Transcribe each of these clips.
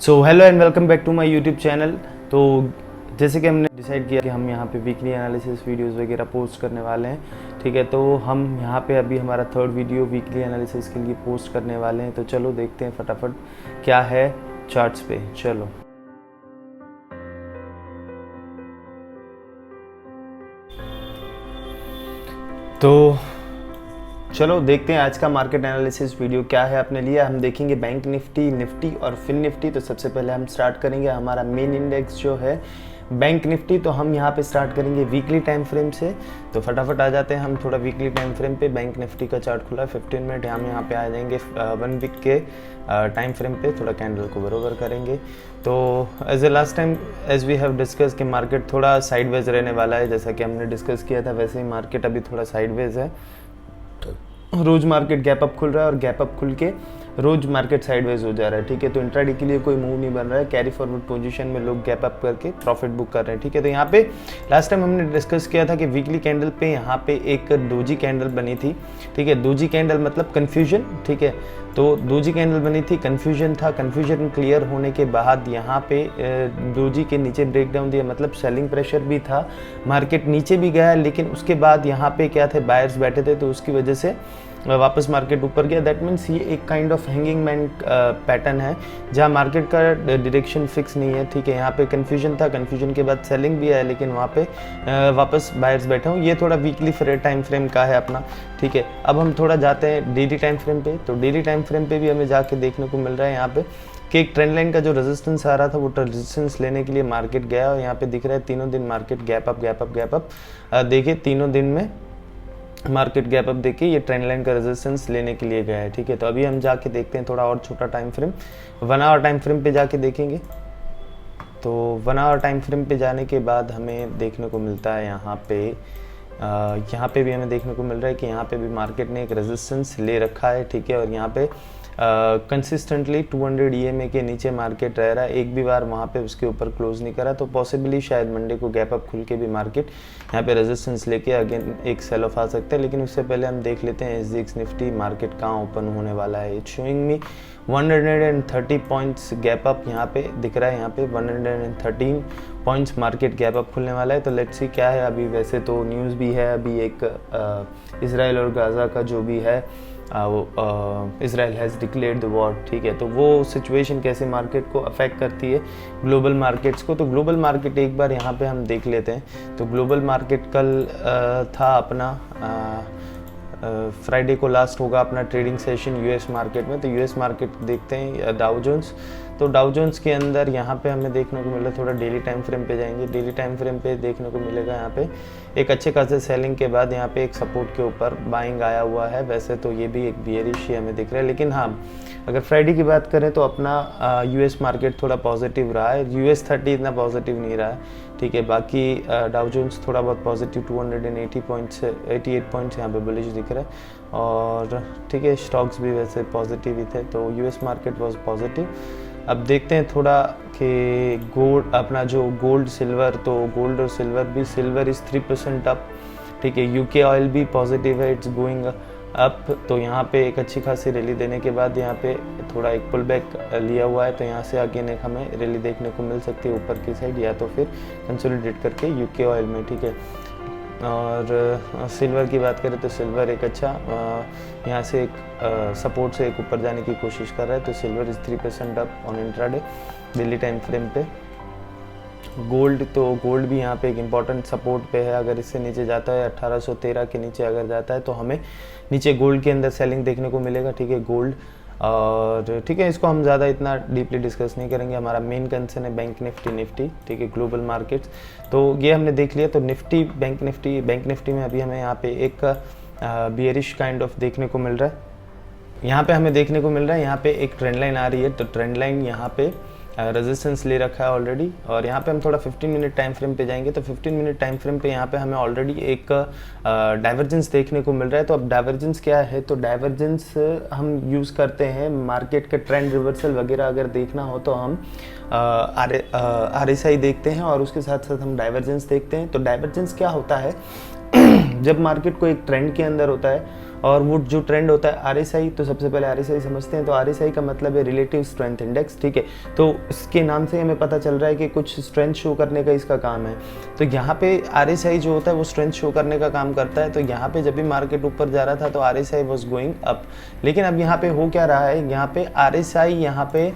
So hello and welcome back to my YouTube channel. तो जैसे कि हमने डिसाइड किया कि हम यहाँ पे वीकली एनालिसिस वीडियोस वगैरह पोस्ट करने वाले हैं, ठीक है। तो हम यहाँ पे अभी हमारा थर्ड वीडियो वीकली एनालिसिस के लिए पोस्ट करने वाले हैं। तो चलो देखते हैं फटाफट क्या है चार्ट्स पे। चलो तो चलो देखते हैं आज का मार्केट एनालिसिस वीडियो क्या है अपने लिए। हम देखेंगे बैंक निफ्टी, निफ्टी और फिन निफ्टी। तो सबसे पहले हम स्टार्ट करेंगे हमारा मेन इंडेक्स जो है बैंक निफ्टी। तो हम यहाँ पे स्टार्ट करेंगे वीकली टाइम फ्रेम से। तो फटाफट आ जाते हैं हम थोड़ा वीकली टाइम फ्रेम पे। बैंक निफ्टी का चार्ट खुला है 15 मिनट। हम यहाँ पे आ जाएंगे 1 वीक के टाइम फ्रेम पे, थोड़ा कैंडल को बरोबर करेंगे। तो as a last time as we have discuss कि मार्केट थोड़ा साइडवेज रहने वाला है। जैसा कि हमने डिस्कस किया था वैसे ही मार्केट अभी थोड़ा साइडवेज है। रोज मार्केट गैप अप खुल रहा है और गैप अप खुल के रोज मार्केट साइडवेज हो जा रहा है, ठीक है। तो इंट्राडे के लिए कोई मूव नहीं बन रहा है। कैरी फॉरवर्ड पोजीशन में लोग गैप अप करके प्रॉफिट बुक कर रहे हैं, ठीक है। तो यहाँ पे लास्ट टाइम हमने डिस्कस किया था कि वीकली कैंडल पे यहाँ पे एक डोजी कैंडल बनी थी, ठीक है। डोजी कैंडल मतलब कंफ्यूजन, ठीक है। तो डोजी कैंडल बनी थी, कंफ्यूजन था। कंफ्यूजन क्लियर होने के बाद यहाँ पे डोजी के नीचे ब्रेकडाउन दिया, मतलब सेलिंग प्रेशर भी था, मार्केट नीचे भी गया। लेकिन उसके बाद यहाँ पे क्या थे, बायर्स बैठे थे, तो उसकी वजह से वापस मार्केट ऊपर गया। दैट मीन्स ये एक kind of hanging man pattern है जहाँ मार्केट का डायरेक्शन फिक्स नहीं है, ठीक है। यहाँ पे कंफ्यूजन था, कंफ्यूजन के बाद सेलिंग भी है, लेकिन वहाँ पे वापस बायर्स बैठे हूँ। ये थोड़ा वीकली टाइम फ्रेम का है अपना, ठीक है। अब हम थोड़ा जाते हैं डेली टाइम फ्रेम पे। तो डेली टाइम फ्रेम पे भी हमें जाके देखने को मिल रहा है यहाँ पे कि एक ट्रेंड लाइन का जो रेजिस्टेंस आ रहा था वो रेजिस्टेंस लेने के लिए मार्केट गया। और यहाँ पे दिख रहा है तीनों दिन market gap up gap up gap up. देखिए तीनों दिन में मार्केट गैप अप देखिए ये ट्रेंड लाइन का रेजिस्टेंस लेने के लिए गया है, ठीक है। तो अभी हम जाके देखते हैं थोड़ा और छोटा time frame, 1 hour time frame पे जाके देखेंगे। तो 1 आवर टाइम फ्रेम पे जाने के बाद हमें देखने को मिलता है यहाँ पे भी हमें देखने को मिल रहा है कि यहाँ पे भी मार्केट ने एक रेजिस्टेंस ले रखा है, ठीक है। और यहाँ पे कंसिस्टेंटली 200 EMA के नीचे मार्केट रह रहा है। एक भी बार वहाँ पे उसके ऊपर क्लोज नहीं करा। तो पॉसिबली शायद मंडे को गैप अप खुल के भी मार्केट यहाँ पे रेजिस्टेंस लेके अगेन एक सेल ऑफ आ सकता है। लेकिन उससे पहले हम देख लेते हैं SGX निफ्टी मार्केट कहाँ ओपन होने वाला है। It's showing me 130 points gap up यहाँ पे दिख रहा है। यहाँ पे 113 पॉइंट्स मार्केट गैप अप खुलने वाला है। तो लेट्स सी क्या है अभी। वैसे तो न्यूज़ भी है अभी एक इजराइल और गाज़ा का जो भी है Israel has declared the war, ठीक है। तो वो सिचुएशन कैसे मार्केट को अफेक्ट करती है, ग्लोबल मार्केट्स को। तो ग्लोबल मार्केट एक बार यहाँ पे हम देख लेते हैं। तो ग्लोबल मार्केट कल था अपना फ्राइडे को लास्ट होगा अपना ट्रेडिंग सेशन यूएस मार्केट में। तो यूएस मार्केट देखते हैं डाउ जोन्स। तो डाउ जोन्स के अंदर यहाँ पे हमें देखने को मिला, थोड़ा डेली टाइम फ्रेम पे जाएंगे। डेली टाइम फ्रेम पे देखने को मिलेगा यहाँ पे एक अच्छे खासे सेलिंग के बाद यहाँ पे एक सपोर्ट के ऊपर बाइंग आया हुआ है। वैसे तो ये भी एक बियरिश ही हमें दिख रहा है, लेकिन हाँ अगर फ्राइडे की बात करें तो अपना यूएस मार्केट थोड़ा पॉजिटिव रहा है। US 30 इतना पॉजिटिव नहीं रहा है, ठीक है। बाकी डाउ जोन्स थोड़ा बहुत पॉजिटिव 280 पॉइंट्स 88 पॉइंट्स यहाँ पे बुलिश दिख रहा है। और ठीक है स्टॉक्स भी वैसे पॉजिटिव ही थे। तो US मार्केट वॉज पॉजिटिव। अब देखते हैं थोड़ा कि गोल्ड अपना जो गोल्ड सिल्वर, तो गोल्ड और सिल्वर भी, सिल्वर इज़ 3% अप, ठीक है। UK ऑयल भी पॉजिटिव है, इट्स गोइंग अप। तो यहाँ पे एक अच्छी खासी रैली देने के बाद यहाँ पे थोड़ा एक पुल बैक लिया हुआ है। तो यहाँ से अगेन एक हमें रैली देखने को मिल सकती है ऊपर की साइड, या तो फिर कंसोलिडेट करके UK ऑयल में, ठीक है। और सिल्वर की बात करें तो सिल्वर एक अच्छा यहाँ से एक सपोर्ट से एक ऊपर जाने की कोशिश कर रहा है। तो silver is 3% up on intraday daily time frame पे। गोल्ड, तो गोल्ड भी यहाँ पे एक इम्पॉर्टेंट सपोर्ट पे है। अगर इससे नीचे जाता है 1813 के नीचे अगर जाता है तो हमें नीचे गोल्ड के अंदर सेलिंग देखने को मिलेगा, ठीक है। गोल्ड और ठीक है इसको हम ज़्यादा इतना डीपली डिस्कस नहीं करेंगे। हमारा मेन कंसर्न है बैंक निफ्टी, निफ्टी, ठीक है, ग्लोबल मार्केट्स। तो ये हमने देख लिया। तो निफ्टी बैंक निफ्टी में अभी हमें यहाँ पे एक बियरिश काइंड ऑफ देखने को मिल रहा है। यहाँ पे हमें देखने को मिल रहा है यहाँ पे एक ट्रेंड लाइन आ रही है। तो ट्रेंड लाइन यहाँ पे रेजिस्टेंस ले रखा है ऑलरेडी। और यहाँ पे हम थोड़ा 15 मिनट टाइम फ्रेम पे जाएंगे। तो 15 मिनट टाइम फ्रेम पे यहाँ पे हमें ऑलरेडी एक डाइवर्जेंस देखने को मिल रहा है। तो अब डाइवर्जेंस क्या है, तो डाइवर्जेंस हम यूज़ करते हैं मार्केट के ट्रेंड रिवर्सल वगैरह अगर देखना हो तो हम RSI देखते हैं और उसके साथ साथ हम डाइवर्जेंस देखते हैं। तो डाइवर्जेंस क्या होता है जब मार्केट को एक ट्रेंड के अंदर होता है और वो जो ट्रेंड होता है RSI, तो सबसे पहले RSI समझते हैं। तो RSI का मतलब है रिलेटिव स्ट्रेंथ इंडेक्स, ठीक है। तो इसके नाम से हमें पता चल रहा है कि कुछ स्ट्रेंथ शो करने का इसका काम है। तो यहाँ पे RSI जो होता है वो स्ट्रेंथ शो करने का काम करता है। तो यहाँ पे जब भी मार्केट ऊपर जा रहा था तो RSI वाज गोइंग अप, लेकिन अब यहाँ पे हो क्या रहा है, यहाँ पे RSI यहाँ पे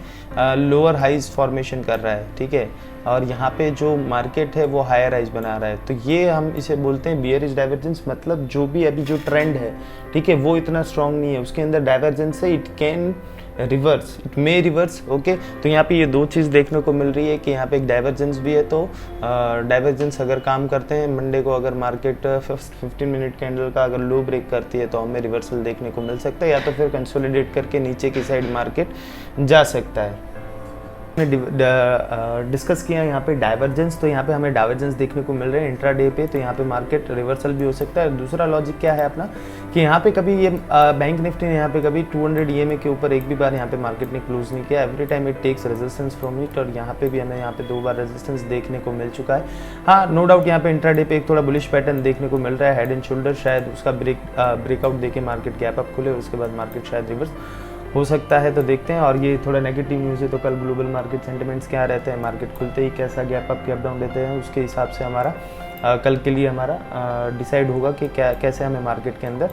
लोअर हाइज फॉर्मेशन कर रहा है, ठीक है, और यहाँ पे जो मार्केट है वो हायर हाइज बना रहा है। तो ये हम इसे बोलते हैं बियरिश डाइवर्जेंस, मतलब जो भी अभी जो ट्रेंड है, ठीक है, वो इतना स्ट्रॉन्ग नहीं है, उसके अंदर डाइवर्जेंस है, it can reverse, it may reverse, okay. तो यहाँ पे ये दो चीज़ देखने को मिल रही है कि यहाँ पे एक डाइवर्जेंस भी है। तो डाइवर्जेंस अगर काम करते हैं मंडे को, अगर मार्केट 15 मिनट कैंडल का अगर लो ब्रेक करती है तो हमें रिवर्सल देखने को मिल सकता है, या तो फिर कंसोलिडेट करके नीचे की साइड मार्केट जा सकता है। डिस्कस किया यहाँ पे डाइवर्जेंस, तो यहाँ पे हमें डाइवर्जेंस देखने को मिल रहे हैं इंट्राडे पे, तो यहाँ पे मार्केट रिवर्सल भी हो सकता है। दूसरा लॉजिक क्या है अपना कि यहाँ पे कभी ये बैंक निफ्टी ने यहाँ पे कभी 200 EMA के ऊपर एक भी बार यहाँ पे मार्केट ने क्लोज नहीं किया। Every time it takes resistance from it, और यहाँ पे भी हमें यहाँ पे 2 बार रेजिस्टेंस देखने को मिल चुका है। हाँ, नो डाउट यहाँ पे इंट्राडे पे एक थोड़ा बुलिश पैटर्न देखने को मिल रहा है, हेड एंड शोल्डर, शायद उसका ब्रेकआउट देके मार्केट गैप अप खुले, उसके बाद मार्केट शायद रिवर्स हो सकता है। तो देखते हैं। और ये थोड़ा नेगेटिव न्यूज़ है, तो कल ग्लोबल मार्केट सेंटिमेंट्स क्या रहते हैं, मार्केट खुलते ही कैसा गैप अप गैप डाउन देते हैं, उसके हिसाब से हमारा कल के लिए हमारा डिसाइड होगा कि कैसे हमें मार्केट के अंदर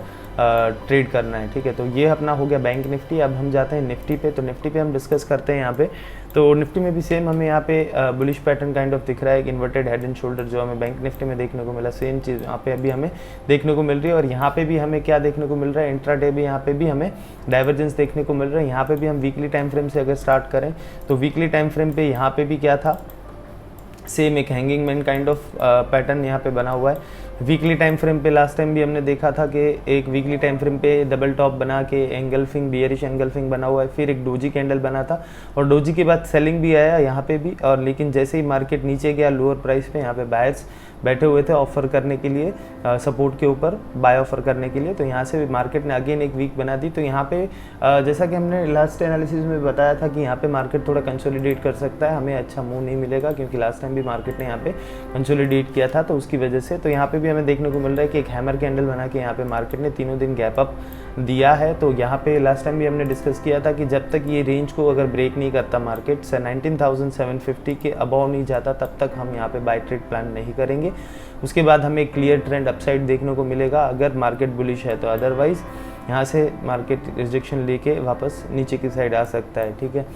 ट्रेड करना है, ठीक है। तो ये अपना हो गया बैंक निफ्टी। अब हम जाते हैं निफ्टी पे। तो निफ्टी पे हम डिस्कस करते हैं यहाँ पे। तो निफ्टी में भी सेम हमें यहाँ पे बुलिश पैटर्न काइंड ऑफ दिख रहा है, एक इन्वर्टेड हेड एंड शोल्डर जो हमें बैंक निफ्टी में देखने को मिला, सेम चीज़ यहाँ पे अभी हमें देखने को मिल रही है। और यहाँ पे भी हमें क्या देखने को मिल रहा है, इंट्राडे भी यहाँ पे भी हमें डाइवर्जेंस देखने को मिल रहा है। यहाँ पे भी हम वीकली टाइम फ्रेम से अगर स्टार्ट करें तो वीकली टाइम फ्रेम पे यहाँ पे भी क्या था, सेम एक hanging man kind of pattern यहाँ पे बना हुआ है। वीकली टाइम फ्रेम पे लास्ट टाइम भी हमने देखा था कि एक वीकली टाइम फ्रेम पे डबल टॉप बना के एंगल्फिंग, बियरिश एंगल्फिंग बना हुआ है, फिर एक डोजी कैंडल बना था और डोजी के बाद सेलिंग भी आया यहाँ पे भी। और लेकिन जैसे ही मार्केट नीचे गया लोअर प्राइस पे, यहाँ पे बायर्स बैठे हुए थे ऑफर करने के लिए, सपोर्ट के ऊपर बाय ऑफर करने के लिए। तो यहाँ से मार्केट ने अगेन एक वीक बना दी। तो यहाँ पे जैसा कि हमने लास्ट एनालिसिस में बताया था कि यहाँ पे मार्केट थोड़ा कंसोलिडेट कर सकता है, हमें अच्छा मूव नहीं मिलेगा, क्योंकि लास्ट टाइम भी मार्केट ने यहाँ पे कंसोलिडेट किया था, तो उसकी वजह से। तो यहाँ पे भी हमें देखने को मिल रहा है कि एक हैमर कैंडल बना के यहाँ पे मार्केट ने तीनों दिन गैप अप दिया है। तो यहाँ पे लास्ट टाइम भी हमने डिस्कस किया था कि जब तक ये रेंज को अगर ब्रेक नहीं करता मार्केट से 19,750 के अबव नहीं जाता, तब तक हम यहाँ पे बाय ट्रेड प्लान नहीं करेंगे। उसके बाद हमें क्लियर ट्रेंड अपसाइड देखने को मिलेगा अगर मार्केट बुलिश है तो, अदरवाइज यहाँ से मार्केट रिजेक्शन लेके वापस नीचे की साइड आ सकता है, ठीक है।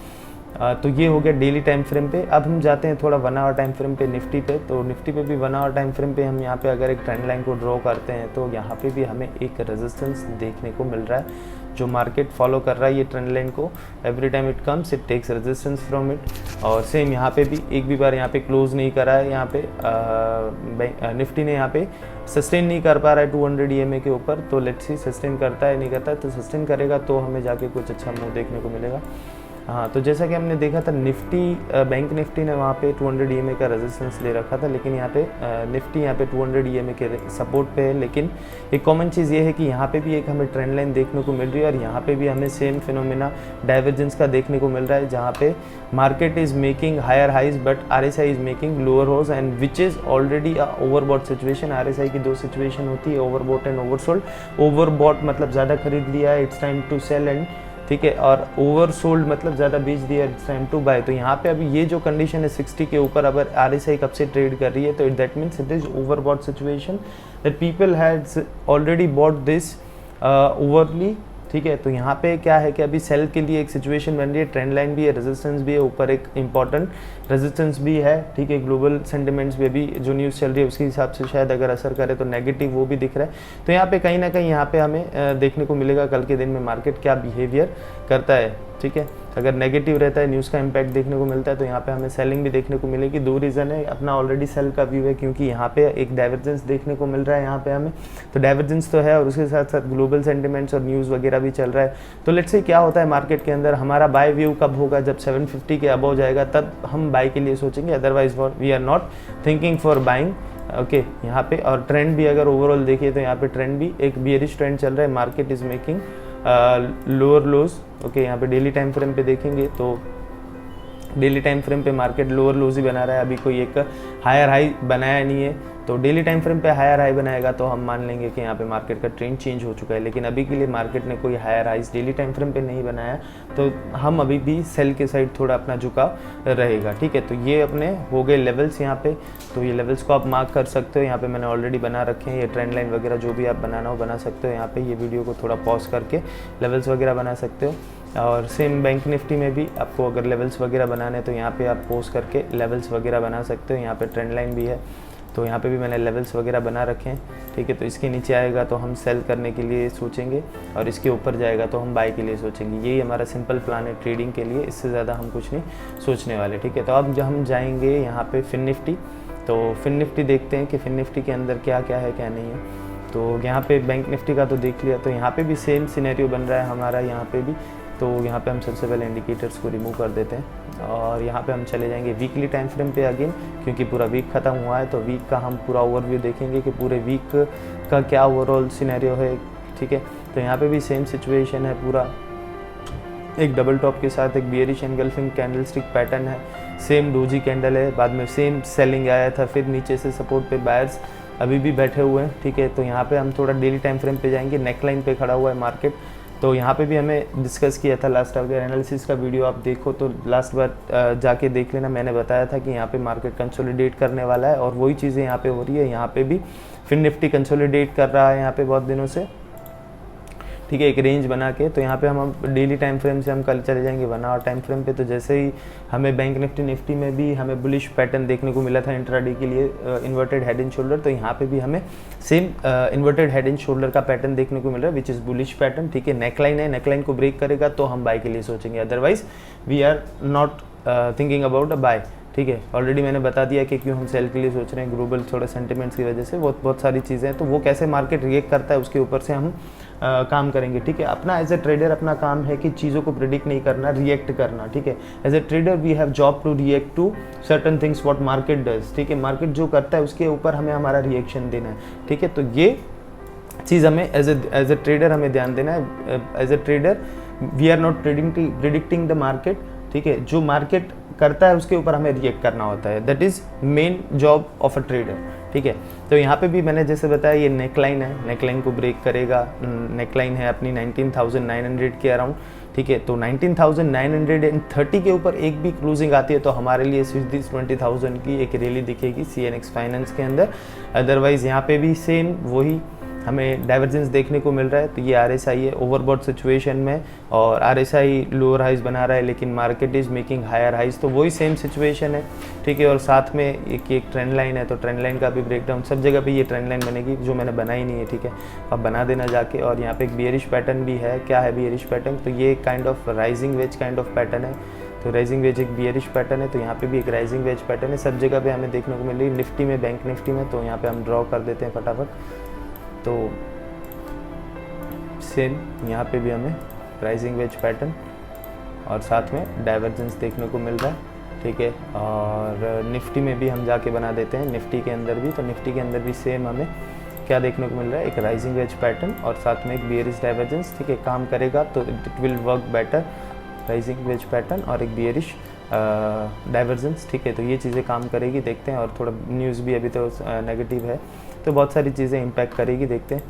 तो ये हो गया डेली टाइम फ्रेम पे। अब हम जाते हैं थोड़ा 1 आवर टाइम फ्रेम पे निफ्टी पे। तो निफ्टी पे भी 1 आवर टाइम फ्रेम पे हम यहाँ पे अगर एक ट्रेंड लाइन को ड्रॉ करते हैं तो यहाँ पे भी हमें एक रेजिस्टेंस देखने को मिल रहा है, जो मार्केट फॉलो कर रहा है ये ट्रेंड लाइन को। Every time it comes it takes resistance from it. और सेम यहाँ पे भी एक भी बार यहाँ पे क्लोज नहीं करा है, यहाँ पे निफ्टी ने यहाँ पे सस्टेन नहीं कर पा रहा है 200 EMA के ऊपर। तो लेट्स सी सस्टेन करता है नहीं करता है, तो सस्टेन करेगा तो हमें जाके कुछ अच्छा मूव देखने को मिलेगा। हाँ, तो जैसा कि हमने देखा था निफ्टी, बैंक निफ्टी ने वहाँ पे 200 EMA का रेजिस्टेंस ले रखा था, लेकिन यहाँ पे निफ्टी यहाँ पे 200 EMA के सपोर्ट पे है। लेकिन एक कॉमन चीज़ ये है कि यहाँ पे भी एक हमें ट्रेंड लाइन देखने को मिल रही है, और यहाँ पे भी हमें सेम फिनोमेना डाइवर्जेंस का देखने को मिल रहा है, जहाँ पे market is making higher highs but RSI is making lower lows, and which is already overbought situation. RSI की 2 सिचुएशन होती है, ओवरबॉट एंड ओवरसोल्ड। ओवरबॉट मतलब ज़्यादा खरीद लिया है, it's time to sell, and ठीक है, और ओवर सोल्ड मतलब ज़्यादा बेच दिया, इट्स टाइम टू बाय। तो यहाँ पे अभी ये जो कंडीशन है 60 के ऊपर अगर RSI कब से ट्रेड कर रही है, तो that means it is overbought situation, that people had already bought this overly, ठीक है। तो यहाँ पे क्या है कि अभी सेल के लिए एक सिचुएशन बन रही है, ट्रेंड लाइन भी है, रेजिस्टेंस भी है, ऊपर एक इंपॉर्टेंट रेजिस्टेंस भी है, ठीक है। ग्लोबल सेंटिमेंट्स में भी जो न्यूज़ चल रही है उसके हिसाब से शायद अगर असर करे तो नेगेटिव वो भी दिख रहा है। तो यहाँ पे कहीं ना कहीं यहाँ पे हमें देखने को मिलेगा कल के दिन में मार्केट क्या बिहेवियर करता है, ठीक है। अगर नेगेटिव रहता है, न्यूज़ का इम्पैक्ट देखने को मिलता है, तो यहाँ पे हमें सेलिंग भी देखने को मिलेगी। 2 रीज़न है, अपना ऑलरेडी सेल का व्यू है, क्योंकि यहाँ पे एक डाइवर्जेंस देखने को मिल रहा है यहाँ पे हमें, तो डाइवर्जेंस तो है, और उसके साथ साथ ग्लोबल सेंटिमेंट्स और न्यूज़ वगैरह भी चल रहा है। तो लेट्स से क्या होता है मार्केट के अंदर, हमारा बाय व्यू कब होगा, जब 750 के अबव जाएगा तब हम बाय के लिए सोचेंगे, otherwise we are not thinking for buying, okay. यहाँ पे और ट्रेंड भी अगर ओवरऑल देखिए तो यहाँ पे ट्रेंड भी एक बियरिश ट्रेंड चल रहा है, market is making lower lodge, okay. यहाँ पे डेली टाइम फ्रेम पे देखेंगे तो डेली टाइम फ्रेम पे मार्केट लोअर लोज ही बना रहा है, अभी कोई एक हायर हाई बनाया नहीं है। तो डेली टाइम फ्रेम पे हायर हाई बनाएगा तो हम मान लेंगे कि यहाँ पे मार्केट का ट्रेंड चेंज हो चुका है, लेकिन अभी के लिए मार्केट ने कोई higher highs daily time frame पे नहीं बनाया, तो हम अभी भी सेल के साइड थोड़ा अपना झुकाव रहेगा। ठीक है, तो ये अपने हो गए लेवल्स यहाँ पे, तो ये लेवल्स को आप मार्क कर सकते हो। यहाँ पे मैंने ऑलरेडी बना रखे हैं, ये ट्रेंड लाइन वगैरह जो भी आप बनाना हो बना सकते हो। यहाँ पे ये वीडियो को थोड़ा पॉज करके लेवल्स वगैरह बना सकते हो। और सेम बैंक निफ्टी में भी आपको अगर लेवल्स वगैरह बनाने हैं तो यहाँ पे आप पोस्ट करके लेवल्स वगैरह बना सकते हो। यहाँ पे ट्रेंड लाइन भी है, तो यहाँ पे भी मैंने लेवल्स वगैरह बना रखे हैं। ठीक है, तो इसके नीचे आएगा तो हम सेल करने के लिए सोचेंगे, और इसके ऊपर जाएगा तो हम बाय के लिए सोचेंगे। यही हमारा सिंपल प्लान है ट्रेडिंग के लिए, इससे ज़्यादा हम कुछ नहीं सोचने वाले। ठीक है, तो अब जब हम जाएंगे यहाँ पे फिन निफ्टी, तो फिन निफ्टी देखते हैं कि फिन निफ्टी के अंदर क्या क्या है क्या नहीं है। तो यहाँ पे बैंक निफ्टी का तो देख लिया, तो यहाँ पे भी सेम सिनेरियो बन रहा है हमारा यहाँ पे भी। तो यहाँ पे हम सबसे पहले इंडिकेटर्स को रिमूव कर देते हैं, और यहाँ पे हम चले जाएंगे वीकली टाइम फ्रेम पे अगेन, क्योंकि पूरा वीक ख़त्म हुआ है। तो वीक का हम पूरा ओवरव्यू देखेंगे कि पूरे वीक का क्या ओवरऑल सिनेरियो है। ठीक है, तो यहाँ पे भी सेम सिचुएशन है, पूरा एक डबल टॉप के साथ एक बियरिश एनगल्फिंग कैंडलस्टिक पैटर्न है, सेम डोजी कैंडल है, बाद में सेम सेलिंग आया था, फिर नीचे से सपोर्ट पे बायर्स अभी भी बैठे हुए हैं। ठीक है, तो यहाँ पे हम थोड़ा डेली टाइम फ्रेम पे जाएंगे, नेकलाइन पे खड़ा हुआ है मार्केट। तो यहाँ पे भी हमें डिस्कस किया था लास्ट, अगर एनालिसिस का वीडियो आप देखो तो लास्ट बार जाके देख लेना, मैंने बताया था कि यहाँ पे मार्केट कंसोलिडेट करने वाला है, और वही चीज़ें यहाँ पे हो रही है। यहाँ पे भी फिन निफ्टी कंसोलिडेट कर रहा है यहाँ पे बहुत दिनों से। ठीक है, एक रेंज बना के, तो यहाँ पे हम डेली टाइम फ्रेम से हम कल चले जाएंगे 1 आवर टाइम फ्रेम पे। तो जैसे ही हमें बैंक निफ्टी में भी हमें बुलिश पैटर्न देखने को मिला था इंट्राडे के लिए, इन्वर्टेड हेड एंड शोल्डर, तो यहाँ पे भी हमें same inverted head and shoulder का पैटर्न देखने को मिल रहा है, विच इज़ बुलिश पैटर्न। ठीक है, नेकलाइन है, नेकलाइन को ब्रेक करेगा तो हम बाय के लिए सोचेंगे, otherwise we are not thinking about a buy. ठीक है, ऑलरेडी मैंने बता दिया कि क्यों हम सेल के लिए सोच रहे हैं, ग्लोबल थोड़ा सेंटिमेंट्स की वजह से, बहुत सारी चीज़ें हैं। तो वो कैसे मार्केट रिएक्ट करता है उसके ऊपर से हम काम करेंगे। ठीक है, अपना एज ए ट्रेडर अपना काम है कि चीज़ों को प्रिडिक्ट नहीं करना, रिएक्ट करना। ठीक है, as a trader we have job to react to certain things what market does. ठीक है, मार्केट जो करता है उसके ऊपर हमें हमारा रिएक्शन देना है। ठीक है, तो ये चीज़ हमें एज ए ट्रेडर हमें ध्यान देना है। As a trader we are not predicting the market. ठीक है, जो मार्केट करता है उसके ऊपर हमें रिएक्ट करना होता है, that is main job of a trader. ठीक है, तो यहाँ पे भी मैंने जैसे बताया ये नेकलाइन है, नेकलाइन को ब्रेक करेगा। नेकलाइन है अपनी 19,900 के अराउंड। ठीक है, तो 19,930 के ऊपर एक भी क्लोजिंग आती है तो हमारे लिए 20,000 की एक रैली दिखेगी CNX फाइनेंस के अंदर। अदरवाइज यहाँ पे भी सेम वही हमें डाइवर्जेंस देखने को मिल रहा है। तो ये RSI है ओवरबॉट सिचुएशन में, और RSI लोअर हाइज बना रहा है, लेकिन market is making higher highs, तो वही सेम सिचुएशन है। ठीक है, और साथ में एक ट्रेंड लाइन है, तो ट्रेंड लाइन का भी ब्रेकडाउन, सब जगह पे ये ट्रेंड लाइन बनेगी, जो मैंने बनाई नहीं है। ठीक है, अब बना देना जाके। और यहाँ पे एक बियरिश पैटर्न भी है। क्या है बियरिश पैटर्न? तो ये kind of rising veg kind of pattern है। तो राइजिंग वेज एक बियरिश पैटर्न है, तो यहाँ पे भी एक राइजिंग वेज पैटर्न है, सब जगह पे हमें देखने को मिल रही है। निफ्टी में, बैंक निफ्टी में, तो यहाँ पे हम ड्रॉ कर देते हैं फटाफट। तो सेम यहाँ पे भी हमें राइजिंग वेज पैटर्न और साथ में डाइवर्जेंस देखने को मिल रहा है। ठीक है, और निफ्टी में भी हम जाके बना देते हैं, निफ्टी के अंदर भी। तो निफ्टी के अंदर भी सेम हमें क्या देखने को मिल रहा है, एक राइजिंग वेज पैटर्न और साथ में एक बियरिश डाइवर्जेंस। ठीक है, काम करेगा तो it will work better, rising veg pattern और एक बियरिश डाइवर्जेंस। ठीक है, तो ये चीज़ें काम करेगी, देखते हैं। और थोड़ा न्यूज़ भी अभी तो नेगेटिव है, तो बहुत सारी चीज़ें इम्पैक्ट करेगी, देखते हैं।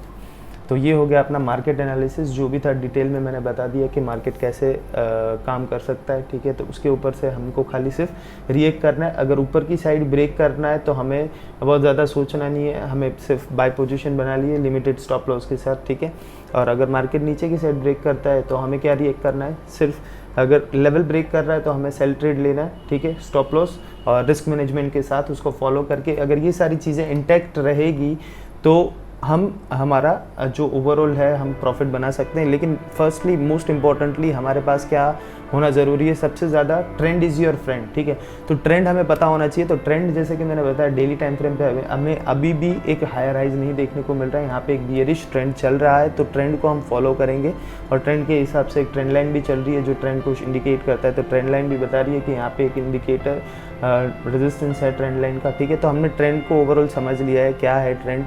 तो ये हो गया अपना मार्केट एनालिसिस, जो भी था डिटेल में मैंने बता दिया कि मार्केट कैसे काम कर सकता है। ठीक है, तो उसके ऊपर से हमको खाली सिर्फ रिएक्ट करना है। अगर ऊपर की साइड ब्रेक करना है तो हमें बहुत ज़्यादा सोचना नहीं है, हमें सिर्फ बाय पोजीशन बना लिए लिमिटेड स्टॉप लॉस के साथ। ठीक है, और अगर मार्केट नीचे की साइड ब्रेक करता है तो हमें क्या रिएक्ट करना है, सिर्फ अगर लेवल ब्रेक कर रहा है तो हमें सेल ट्रेड लेना है। ठीक है, स्टॉप लॉस और रिस्क मैनेजमेंट के साथ उसको फॉलो करके अगर ये सारी चीज़ें इंटैक्ट रहेगी तो हम हमारा जो ओवरऑल है हम प्रॉफिट बना सकते हैं। लेकिन फर्स्टली मोस्ट इम्पॉर्टेंटली हमारे पास क्या होना ज़रूरी है, सबसे ज़्यादा ट्रेंड इज़ योर फ्रेंड। ठीक है, तो ट्रेंड हमें पता होना चाहिए। तो ट्रेंड जैसे कि मैंने बताया डेली टाइम फ्रेम पे हमें अभी भी एक हायर हाइज नहीं देखने को मिल रहा है, यहाँ पे एक बियरिश ट्रेंड चल रहा है, तो ट्रेंड को हम फॉलो करेंगे। और ट्रेंड के हिसाब से एक ट्रेंड लाइन भी चल रही है जो ट्रेंड को इंडिकेट करता है। तो ट्रेंड लाइन भी बता रही है कि यहाँ पे एक इंडिकेटर रेजिस्टेंस है ट्रेंड लाइन का। ठीक है, तो हमने ट्रेंड को ओवरऑल समझ लिया है, क्या है ट्रेंड,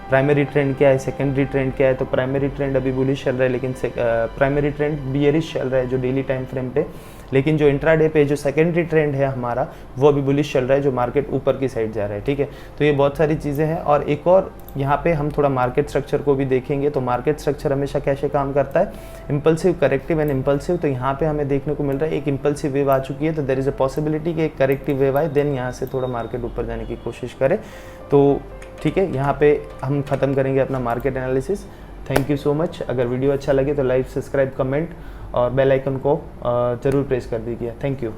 प्राइमरी ट्रेंड क्या है, सेकेंडरी ट्रेंड क्या है। तो प्राइमरी ट्रेंड अभी बुलिश चल रहा है, लेकिन प्राइमरी ट्रेंड बियरिश चल रहा है जो डेली टाइम फ्रेम पे लेकिन जो इंट्राडे पे जो सेकेंडरी ट्रेंड है हमारा वो अभी बुलिश चल रहा है, जो मार्केट ऊपर की साइड जा रहा है, ठीक है। तो ये बहुत सारी चीज़ें हैं। और एक और यहाँ पे हम थोड़ा मार्केट स्ट्रक्चर को भी देखेंगे। तो मार्केट स्ट्रक्चर हमेशा कैसे काम करता है, इम्पल्सिव, करेक्टिव एंड इम्पल्सिव। तो यहाँ पे हमें देखने को मिल रहा है एक इम्पल्सिव वेव आ चुकी है, तो देयर इज़ अ पॉसिबिलिटी कि एक करेक्टिव वेव आए, देन यहाँ से थोड़ा मार्केट ऊपर जाने की कोशिश करे। तो ठीक है, यहाँ पे हम ख़त्म करेंगे अपना market analysis. Thank you so much. अगर वीडियो अच्छा लगे तो लाइक, सब्सक्राइब, कमेंट और बेल आइकन को ज़रूर प्रेस कर दीजिए। Thank you.